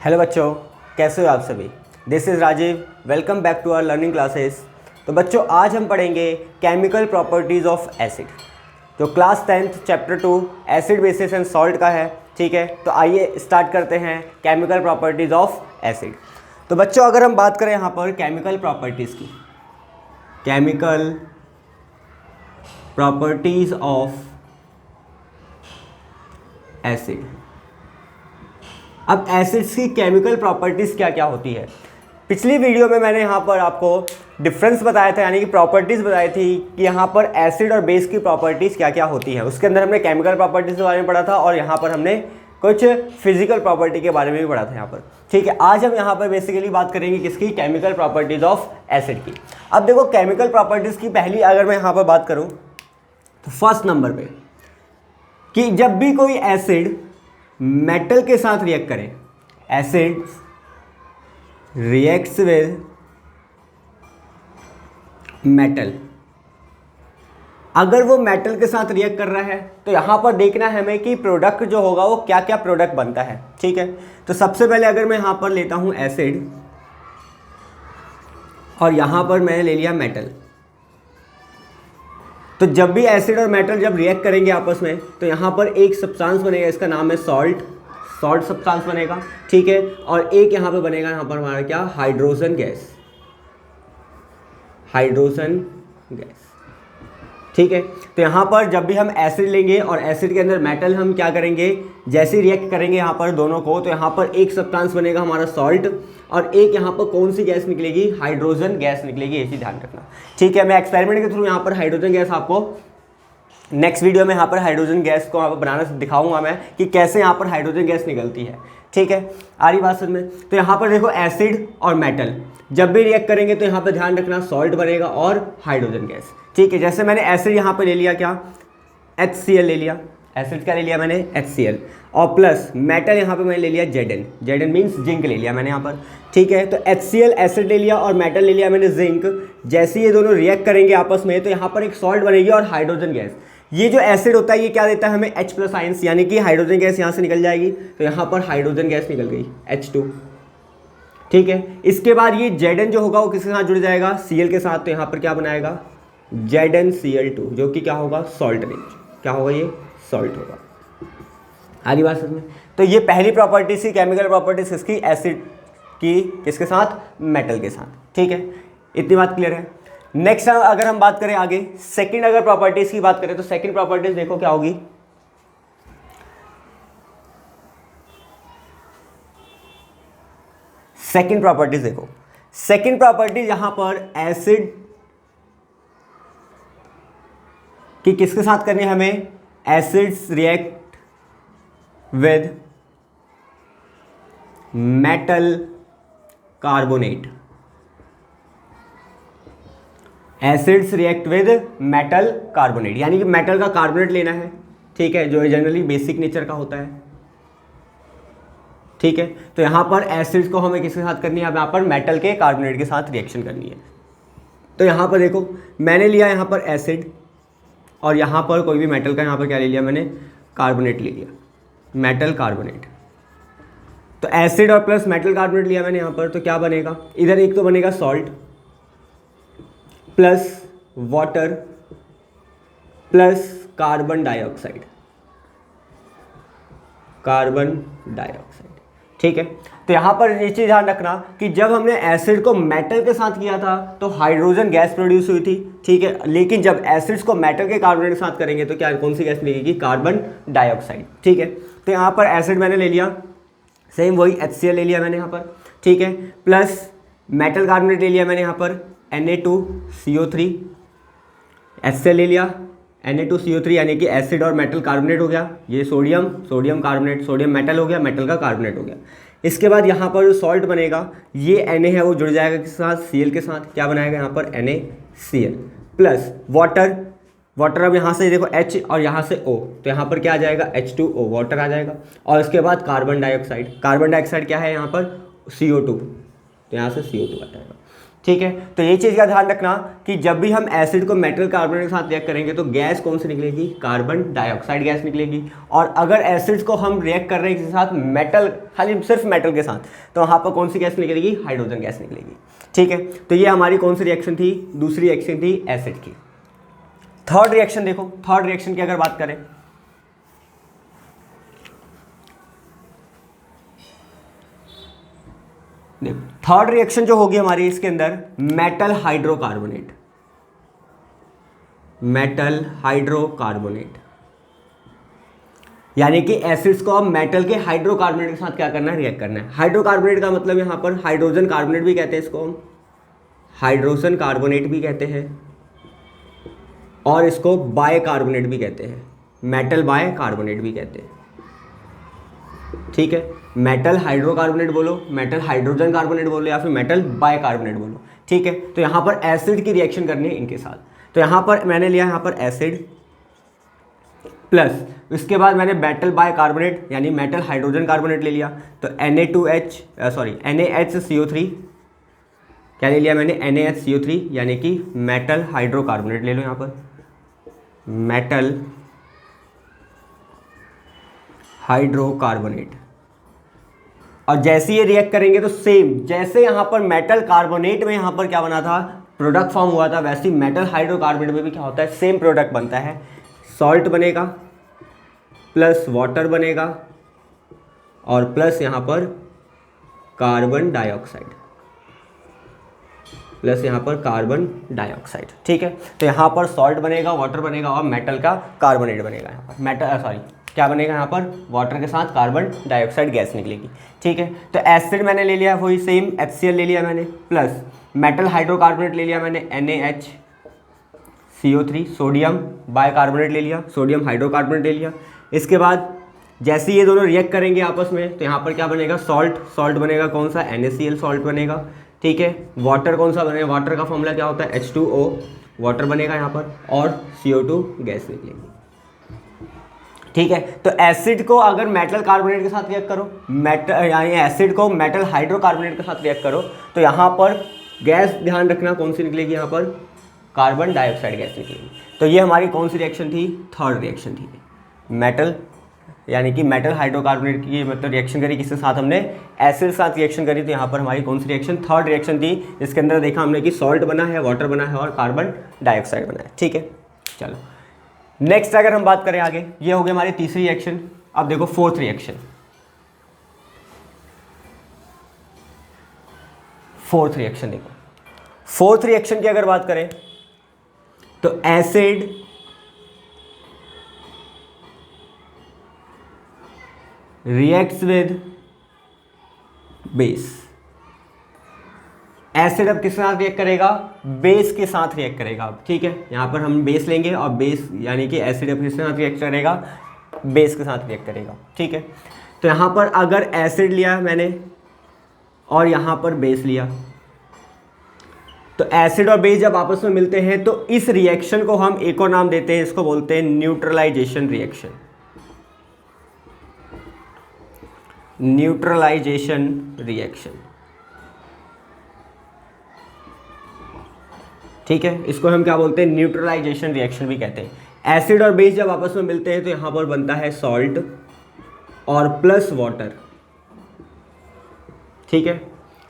Hello बच्चों, कैसे हो आप सभी। This is Rajiv, welcome back to our learning classes. तो बच्चों आज हम पढ़ेंगे केमिकल प्रॉपर्टीज़ ऑफ एसिड, जो class 10th chapter 2 acid bases and salt का है। ठीक है, तो आइए स्टार्ट करते हैं केमिकल प्रॉपर्टीज़ ऑफ एसिड। तो बच्चों अगर हम बात करें यहाँ पर केमिकल प्रॉपर्टीज़ की, केमिकल प्रॉपर्टीज़ ऑफ एसिड। अब एसिड्स की केमिकल प्रॉपर्टीज़ क्या क्या होती है। पिछली वीडियो में मैंने यहाँ पर आपको डिफरेंस बताया था, यानी कि प्रॉपर्टीज़ बताई थी कि यहाँ पर एसिड और बेस की प्रॉपर्टीज़ क्या क्या होती हैं। उसके अंदर हमने केमिकल प्रॉपर्टीज़ के बारे में पढ़ा था और यहाँ पर हमने कुछ फिजिकल प्रॉपर्टी के बारे में भी पढ़ा था यहाँ पर। ठीक है, आज हम यहाँ पर बेसिकली बात करेंगे किसकी, केमिकल प्रॉपर्टीज़ ऑफ एसिड की। अब देखो केमिकल प्रॉपर्टीज़ की पहली अगर मैं यहाँ पर बात करूँ तो फर्स्ट नंबर पे कि जब भी कोई एसिड मेटल के साथ रिएक्ट करें, एसिड रिएक्ट्स विद मेटल, अगर वो मेटल के साथ रिएक्ट कर रहा है तो यहां पर देखना है हमें कि प्रोडक्ट जो होगा वो क्या क्या प्रोडक्ट बनता है। ठीक है, तो सबसे पहले अगर मैं यहां पर लेता हूं एसिड और यहां पर मैंने ले लिया मेटल, तो जब भी एसिड और मेटल जब रिएक्ट करेंगे आपस में तो यहाँ पर एक सब्सटेंस बनेगा, इसका नाम है सॉल्ट सब्सटेंस बनेगा। ठीक है, और एक यहाँ पे बनेगा, यहाँ पर हमारा क्या, हाइड्रोजन गैस। ठीक है, तो यहाँ पर जब भी हम एसिड लेंगे और एसिड के अंदर मेटल हम क्या करेंगे, जैसे रिएक्ट करेंगे यहाँ पर दोनों को, तो यहाँ पर एक सब्सटेंस बनेगा हमारा सॉल्ट और एक यहाँ पर कौन सी गैस निकलेगी, हाइड्रोजन गैस निकलेगी। ऐसी ध्यान रखना। ठीक है, मैं एक्सपेरिमेंट के थ्रू यहाँ पर हाइड्रोजन गैस आपको नेक्स्ट वीडियो में यहाँ पर हाइड्रोजन गैस को यहाँ पर बनाना दिखाऊंगा मैं कि कैसे यहाँ पर हाइड्रोजन गैस निकलती है। ठीक है, आ रही बात समझ में। तो यहाँ पर देखो एसिड और मेटल जब भी रिएक्ट करेंगे तो यहाँ पर ध्यान रखना सॉल्ट बनेगा और हाइड्रोजन गैस। ठीक है, जैसे मैंने एसिड यहाँ पर ले लिया, क्या, HCl ले लिया, एसिड क्या ले लिया मैंने, HCl, और प्लस मेटल यहाँ पे मैंने ले लिया Zn मीन्स जिंक ले लिया मैंने यहाँ पर। ठीक है, तो HCl एसिड ले लिया और मेटल ले लिया मैंने जिंक। जैसे ये दोनों रिएक्ट करेंगे आपस में तो यहाँ पर एक सॉल्ट बनेगी और हाइड्रोजन गैस। ये जो एसिड होता है ये क्या देता है हमें, H+ आयंस, यानी कि हाइड्रोजन गैस यहाँ से निकल जाएगी, तो यहाँ पर हाइड्रोजन गैस निकल गई H2। ठीक है, इसके बाद ये Zn जो होगा वो किसके साथ जुड़ जाएगा, Cl के साथ, तो यहाँ पर क्या बनाएगा, ZnCl2, जो कि क्या होगा, सॉल्ट रेंज। क्या होगा, ये सॉल्ट होगा। आगे बात समझ में। तो ये पहली प्रॉपर्टी थी केमिकल प्रॉपर्टीज किसकी, एसिड की, किसके साथ, मेटल के साथ। ठीक है, इतनी बात क्लियर है। नेक्स्ट अगर हम बात करें आगे, सेकंड अगर प्रॉपर्टीज की बात करें तो सेकंड प्रॉपर्टीज देखो क्या होगी, सेकंड प्रॉपर्टीज देखो। सेकंड प्रॉपर्टीज यहां पर एसिड कि किसके साथ करनी है हमें, acids react with metal carbonate, acids react with metal carbonate, यानी कि मेटल का कार्बोनेट लेना है। ठीक है, जो जनरली बेसिक नेचर का होता है। ठीक है, तो यहां पर एसिड्स को हमें किसके साथ करनी है, अब यहां पर मेटल के कार्बोनेट के साथ रिएक्शन करनी है। तो यहां पर देखो मैंने लिया यहां पर एसिड और यहाँ पर कोई भी मेटल का यहाँ पर क्या ले लिया मैंने, कार्बोनेट ले लिया, मेटल कार्बोनेट। तो एसिड और प्लस मेटल कार्बोनेट लिया मैंने यहाँ पर, तो क्या बनेगा, इधर एक तो बनेगा salt plus water plus carbon dioxide. ठीक है, तो यहाँ पर ये चीज़ ध्यान रखना कि जब हमने एसिड को मेटल के साथ किया था तो हाइड्रोजन गैस प्रोड्यूस हुई थी। ठीक है, लेकिन जब एसिड्स को मेटल के कार्बोनेट के साथ करेंगे तो क्या, कौन सी गैस मिलेगी, कार्बन डाइऑक्साइड। ठीक है, तो यहाँ पर एसिड मैंने ले लिया, सेम वही HCl ले लिया मैंने यहाँ पर। ठीक है, प्लस मेटल कार्बोनेट ले लिया मैंने यहाँ पर Na2CO3, HCl ले लिया Na2CO3, यानी कि एसिड और मेटल कार्बोनेट हो गया, ये सोडियम कार्बोनेट, सोडियम मेटल हो गया, मेटल का कार्बोनेट हो गया। इसके बाद यहाँ पर जो सॉल्ट बनेगा, ये Na है वो जुड़ जाएगा किसके साथ, Cl के साथ, क्या बनाएगा यहाँ पर NaCl, प्लस वाटर अब यहाँ से देखो H और यहाँ से O, तो यहाँ पर क्या आ जाएगा, H2O, वाटर आ जाएगा। और इसके बाद कार्बन डाइऑक्साइड क्या है यहाँ पर, CO2, तो यहाँ से CO2 आ जाएगा। ठीक है, तो ये चीज़ का ध्यान रखना कि जब भी हम एसिड को मेटल कार्बोनेट के साथ रिएक्ट करेंगे तो गैस कौन सी निकलेगी, कार्बन डाइऑक्साइड गैस निकलेगी। और अगर एसिड्स को हम रिएक्ट कर रहे हैं किसी साथ मेटल, खाली सिर्फ मेटल के साथ, तो वहाँ पर कौन सी गैस निकलेगी, हाइड्रोजन गैस निकलेगी। ठीक है, तो ये हमारी कौन सी रिएक्शन थी, दूसरी रिएक्शन थी एसिड की। थर्ड रिएक्शन देखो, थर्ड रिएक्शन की अगर बात करें, देखो थर्ड रिएक्शन जो होगी हमारी इसके अंदर मेटल हाइड्रोकार्बोनेट, मेटल हाइड्रोकार्बोनेट, यानी कि एसिड्स को अब मेटल के हाइड्रोकार्बोनेट के साथ क्या करना है, रिएक्ट करना है। हाइड्रोकार्बोनेट का मतलब यहां पर हाइड्रोजन कार्बोनेट भी कहते हैं इसको हम, हाइड्रोजन कार्बोनेट भी कहते हैं, और इसको बायकार्बोनेट भी कहते हैं, मेटल बायकार्बोनेट भी कहते हैं। ठीक है, मेटल हाइड्रोकार्बोनेट बोलो, मेटल हाइड्रोजन कार्बोनेट बोलो, या फिर मेटल बायकार्बोनेट बोलो। ठीक है, तो यहाँ पर एसिड की रिएक्शन करनी है इनके साथ। तो यहाँ पर मैंने लिया यहाँ पर एसिड प्लस, इसके बाद मैंने मेटल बायकार्बोनेट यानी मेटल हाइड्रोजन कार्बोनेट ले लिया, तो NaHCO3 क्या ले लिया मैंने, NaHCO3 यानी कि मेटल हाइड्रोकार्बोनेट ले लो यहाँ पर, मेटल हाइड्रोकार्बोनेट। और जैसे ये रिएक्ट करेंगे तो सेम जैसे यहाँ पर मेटल कार्बोनेट में यहाँ पर क्या बना था, प्रोडक्ट फॉर्म हुआ था, वैसे ही मेटल हाइड्रोकार्बोनेट में भी क्या होता है, सेम प्रोडक्ट बनता है। सॉल्ट बनेगा प्लस वाटर बनेगा और प्लस यहाँ पर कार्बन डाइऑक्साइड, प्लस यहाँ पर कार्बन डाइऑक्साइड। ठीक है, तो यहाँ पर सॉल्ट बनेगा, वाटर बनेगा और मेटल का कार्बोनेट बनेगा। यहाँ पर मेटल क्या बनेगा, यहाँ पर वाटर के साथ कार्बन डाइऑक्साइड गैस निकलेगी। ठीक है, तो एसिड मैंने ले लिया वही सेम HCl ले लिया मैंने, प्लस मेटल हाइड्रोकार्बोनेट ले लिया मैंने NaHCO3, सोडियम बायकार्बोनेट ले लिया, सोडियम हाइड्रोकार्बोनेट ले लिया। इसके बाद जैसे ये दोनों रिएक्ट करेंगे आपस में तो यहाँ पर क्या बनेगा, सॉल्ट बनेगा, कौन सा, NaCl सॉल्ट बनेगा। ठीक है, वाटर कौन सा बनेगा, वाटर का फॉर्मूला क्या होता है, H2O वाटर बनेगा यहाँ पर, और CO2 गैस निकलेगी। ठीक है, तो एसिड को अगर मेटल कार्बोनेट के साथ रिएक्ट करो, यानी एसिड को मेटल हाइड्रोकार्बोनेट के साथ रिएक्ट करो तो यहाँ पर गैस ध्यान रखना कौन सी निकलेगी, यहाँ पर कार्बन डाइऑक्साइड गैस निकलेगी। तो ये हमारी कौन सी रिएक्शन थी, थर्ड रिएक्शन थी। मेटल यानी कि मेटल हाइड्रोकार्बोनेट की मतलब रिएक्शन करी, किसके साथ, हमने एसिड के साथ रिएक्शन करी। तो यहाँ पर हमारी कौन सी रिएक्शन, थर्ड रिएक्शन थी, जिसके अंदर देखा हमने कि सॉल्ट बना है, वाटर बना है और कार्बन डाइऑक्साइड बना है। ठीक है, चलो नेक्स्ट अगर हम बात करें आगे, ये हो गई हमारी तीसरी रिएक्शन। अब देखो फोर्थ रिएक्शन, फोर्थ रिएक्शन देखो, फोर्थ रिएक्शन की अगर बात करें तो acid reacts with base. Acid अब किसके साथ रिएक्ट करेगा, बेस के साथ रिएक्ट करेगा। अब ठीक है, यहाँ पर हम बेस लेंगे और बेस यानी कि एसिड अब किसके साथ रिएक्ट करेगा, बेस के साथ रिएक्ट करेगा। ठीक है, तो यहाँ पर अगर एसिड लिया मैंने और यहाँ पर बेस लिया, तो एसिड और बेस जब आपस में मिलते हैं तो इस रिएक्शन को हम एक और नाम देते हैं, इसको बोलते हैं न्यूट्रलाइजेशन रिएक्शन, न्यूट्रलाइजेशन रिएक्शन। ठीक है, इसको हम क्या बोलते हैं, न्यूट्रलाइजेशन रिएक्शन भी कहते हैं। एसिड और बेस जब आपस में मिलते हैं तो यहाँ पर बनता है सॉल्ट और प्लस वाटर। ठीक है,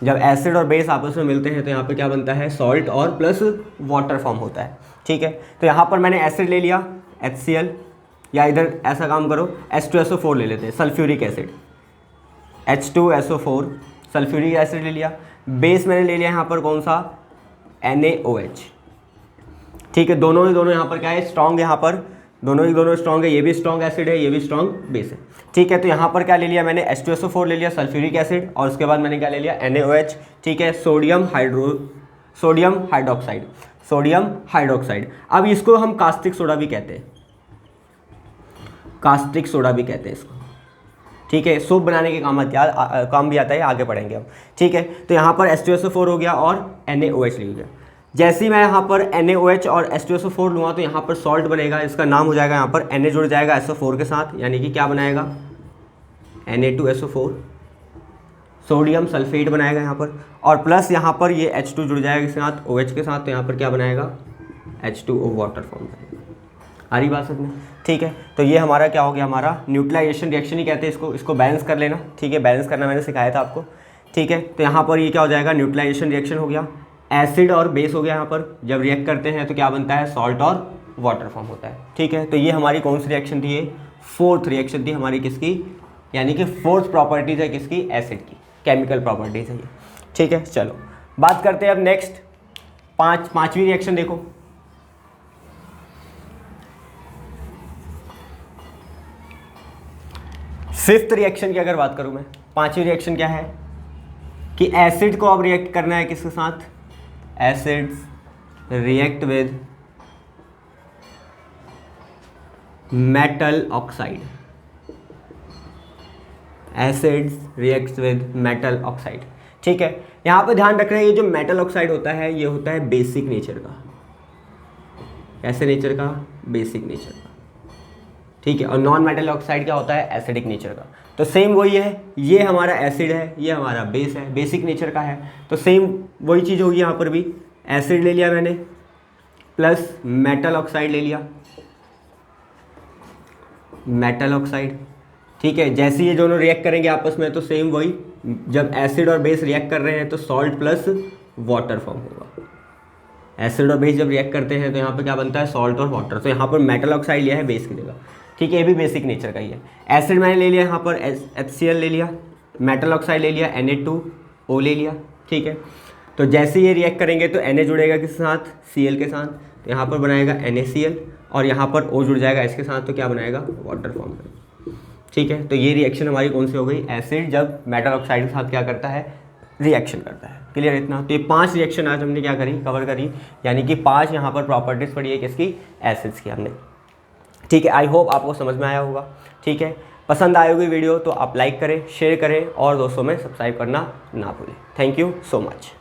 जब एसिड और बेस आपस में मिलते हैं तो यहाँ पे क्या बनता है, सॉल्ट और प्लस वाटर फॉर्म होता है। ठीक है, तो यहाँ पर मैंने एसिड ले लिया HCl, या इधर ऐसा काम करो H2SO4 ले लेते हैं, sulphuric acid, H2SO4 sulphuric acid ले लिया। बेस मैंने ले लिया यहाँ पर कौन सा, NaOH। ठीक है, दोनों ही दोनों यहाँ पर क्या है, स्ट्रॉन्ग, यहाँ पर दोनों स्ट्रॉन्ग है, ये भी स्ट्रॉन्ग एसिड है, ये भी स्ट्रॉन्ग बेस है। ठीक है, तो यहाँ पर क्या ले लिया मैंने, H2SO4 ले लिया, सल्फ्यूरिक एसिड, और उसके बाद मैंने क्या ले लिया, NaOH। ठीक है, सोडियम हाइड्रोक्साइड। अब इसको हम कास्टिक सोडा भी कहते हैं, कास्टिक सोडा भी कहते हैं इसको। ठीक है, सोप बनाने के काम भी आता है, आगे पढ़ेंगे हम। ठीक है, तो यहाँ पर H2SO4 हो गया और NaOH ले गया। जैसे ही मैं यहाँ पर NaOH और H2SO4 लूँगा तो यहाँ पर सॉल्ट बनेगा, इसका नाम हो जाएगा, यहाँ पर Na जुड़ जाएगा SO4 के साथ, यानी कि क्या बनाएगा, Na2SO4 सोडियम सल्फेट बनाएगा यहाँ पर, और प्लस यहाँ पर ये H2 जुड़ जाएगा इसके साथ OH के साथ, तो यहाँ पर क्या बनाएगा H2O वाटर फॉर्म बनेगा। आ रही बात समझ में? ठीक है, तो ये हमारा क्या हो गया, हमारा न्यूट्रलाइजेशन रिएक्शन ही कहते हैं इसको बैलेंस कर लेना। ठीक है, बैलेंस करना मैंने सिखाया था आपको। ठीक है, तो यहाँ पर ये क्या हो जाएगा, न्यूट्रलाइजेशन रिएक्शन हो गया, एसिड और बेस हो गया। यहाँ पर जब रिएक्ट करते हैं तो क्या बनता है, सॉल्ट और वाटर फॉर्म होता है। ठीक है, तो ये हमारी कौन सी रिएक्शन थी, ये फोर्थ रिएक्शन थी हमारी किसकी, यानी कि फोर्थ प्रॉपर्टीज है किसकी, एसिड की, केमिकल प्रॉपर्टीज है ये। ठीक है, चलो बात करते हैं अब नेक्स्ट पांचवी रिएक्शन। देखो फिफ्थ रिएक्शन की अगर बात करूं मैं, पांचवी रिएक्शन क्या है कि एसिड को अब रिएक्ट करना है किसके साथ, acids react with metal oxide, acids reacts with metal oxide. ठीक है, यहाँ पे ध्यान रखना है ये जो मेटल ऑक्साइड होता है ये होता है बेसिक नेचर का, ऐसे नेचर का, बेसिक नेचर का। ठीक है, और नॉन मेटल ऑक्साइड क्या होता है, एसिडिक नेचर का। तो सेम वही है, ये हमारा एसिड है, ये हमारा बेस है, बेसिक नेचर का है, तो सेम वही चीज़ होगी यहाँ पर भी। एसिड ले लिया मैंने प्लस मेटल ऑक्साइड ले लिया, मेटल ऑक्साइड। ठीक है, जैसे ये दोनों रिएक्ट करेंगे आपस में तो सेम वही, जब एसिड और बेस रिएक्ट कर रहे हैं तो सॉल्ट प्लस वाटर फॉर्म होगा। एसिड और बेस जब रिएक्ट करते हैं तो यहाँ पर क्या बनता है, सॉल्ट और वाटर। तो यहाँ पर मेटल ऑक्साइड लिया है बेस की जगह। ठीक है, ये भी बेसिक नेचर का ही है। एसिड मैंने ले लिया यहाँ पर HCl ले लिया, मेटल ऑक्साइड ले लिया Na2O ले लिया। ठीक है, तो जैसे ये रिएक्ट करेंगे तो Na जुड़ेगा किसके साथ, Cl के साथ, तो यहाँ पर बनाएगा NaCl, और यहाँ पर O जुड़ जाएगा इसके साथ, तो क्या बनाएगा, वाटर फॉर्म में। ठीक है, तो ये रिएक्शन हमारी कौन सी हो गई, एसिड जब मेटल ऑक्साइड के साथ क्या करता है, रिएक्शन करता है। क्लियर इतना? तो ये 5 रिएक्शन आज हमने क्या करी, कवर करी, यानी कि 5 यहाँ पर प्रॉपर्टीज पढ़ी है किसकी, एसिड्स की हमने। ठीक है, आई होप आपको समझ में आया होगा। ठीक है, पसंद आई होगी वीडियो तो आप लाइक करें, शेयर करें और दोस्तों में सब्सक्राइब करना ना भूलें। Thank you so much.